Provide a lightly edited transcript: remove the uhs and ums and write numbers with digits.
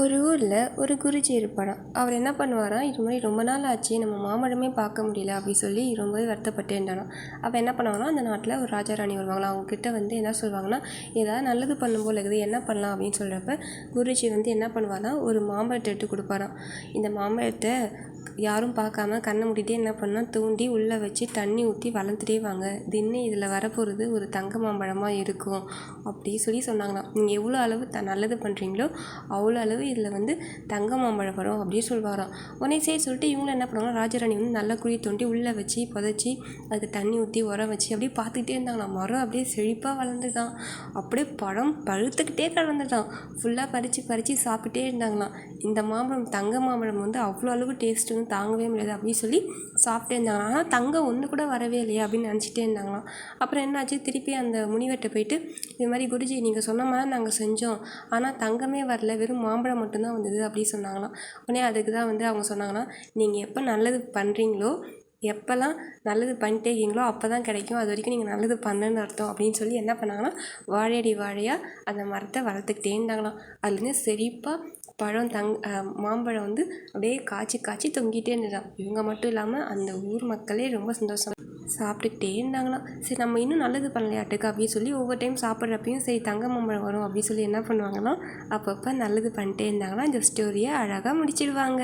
ஒரு ஊரில் ஒரு குருஜி இருப்பாராம். அவர் என்ன பண்ணுவாராம், இது மாதிரி ரொம்ப நாள் ஆச்சு நம்ம மாமழமே பார்க்க முடியல அப்படின்னு சொல்லி ரொம்பவே வருத்தப்பட்டு இருந்தாராம். அப்போ என்ன பண்ணுவாங்கன்னா, அந்த நாட்டில் ஒரு ராஜா ராணி வருவாங்களா, அவங்கக்கிட்ட வந்து என்ன சொல்லுவாங்கன்னா, ஏதாவது நல்லது பண்ணும் போல இருக்குது, என்ன பண்ணலாம் அப்படின்னு சொல்கிறப்ப குருஜி வந்து என்ன பண்ணுவார்னா, ஒரு மாம்பழத்தை எடுத்து கொடுப்பாராம். இந்த மாம்பழத்தை யாரும் பார்க்காம கண்ணை மூடிட்டே என்ன பண்ணால் தூண்டி உள்ளே வச்சு தண்ணி ஊற்றி வளர்த்துட்டே வாங்க, தின்னு இதில் வரப்போகிறது ஒரு தங்க மாம்பழமாக இருக்கும் அப்படி சொல்லி சொன்னாங்களாம். நீங்கள் எவ்வளோ அளவு நல்லது பண்ணுறீங்களோ அவ்வளோ அளவு இதில் வந்து தங்க மாம்பழம் வரும் அப்படின்னு சொல்வாராம். உடனே சரி சொல்லிட்டு இவங்களும் என்ன பண்ணுவாங்க, ராஜராணி வந்து நல்லா குழி தோண்டி உள்ளே வச்சு புதைச்சி அதுக்கு தண்ணி ஊற்றி உரம் வச்சு அப்படியே பார்த்துக்கிட்டே இருந்தாங்களாம். மரம் அப்படியே செழிப்பாக வளர்ந்துதான், அப்படியே பழம் பழுத்துக்கிட்டே கிடந்துதான், ஃபுல்லாக பறித்து சாப்பிட்டே இருந்தாங்களாம். இந்த மாம்பழம் தங்க மாம்பழம் வந்து அவ்வளோ அளவு டேஸ்ட்டு தாங்கவே முடியாது அப்படின்னு சொல்லி சாப்பிட்டே இருந்தாங்களாம். ஆனால் தங்கம் ஒன்று கூட வரவே இல்லையா அப்படின்னு நினச்சிட்டே இருந்தாங்களாம். அப்புறம் என்னாச்சு, திருப்பி அந்த முனிவர்கிட்ட போயிட்டு இது மாதிரி குருஜி நீங்கள் சொன்ன மாதிரி நாங்கள் செஞ்சோம், ஆனால் தங்கமே வரல, வெறும் மாம்பழம் மட்டும்தான் வந்தது அப்படின்னு சொன்னாங்களாம். உடனே அதுக்கு தான் வந்து அவங்க சொன்னாங்கன்னா, நீங்கள் எப்போ நல்லது பண்ணுறீங்களோ, எப்போல்லாம் நல்லது பண்ணிட்டே இருக்கீங்களோ அப்போ தான் கிடைக்கும், அது வரைக்கும் நீங்கள் நல்லது பண்ணணுன்னு அர்த்தம் அப்படின்னு சொல்லி என்ன பண்ணாங்கன்னா, வாழையடி வாழையாக அந்த மரத்தை வளர்த்துக்கிட்டே இருந்தாங்களாம். அதுலேருந்து செழிப்பாக பழம் மாம்பழம் வந்து அப்படியே காய்ச்சி தொங்கிட்டே இருந்துதான். இவங்க மட்டும் இல்லாமல் அந்த ஊர் மக்களே ரொம்ப சந்தோஷம் சாப்பிட்டுக்கிட்டே இருந்தாங்களாம். சரி நம்ம இன்னும் நல்லது பண்ணலையாட்டுக்கு அப்படின்னு சொல்லி ஒவ்வொரு டைம் சாப்பிட்றப்பையும் சரி தங்க மாம்பழம் வரும் அப்படின்னு சொல்லி என்ன பண்ணுவாங்கன்னா, அப்பப்போ நல்லது பண்ணிட்டே இருந்தாங்கன்னா இந்த ஸ்டோரியை அழகாக முடிச்சிடுவாங்க.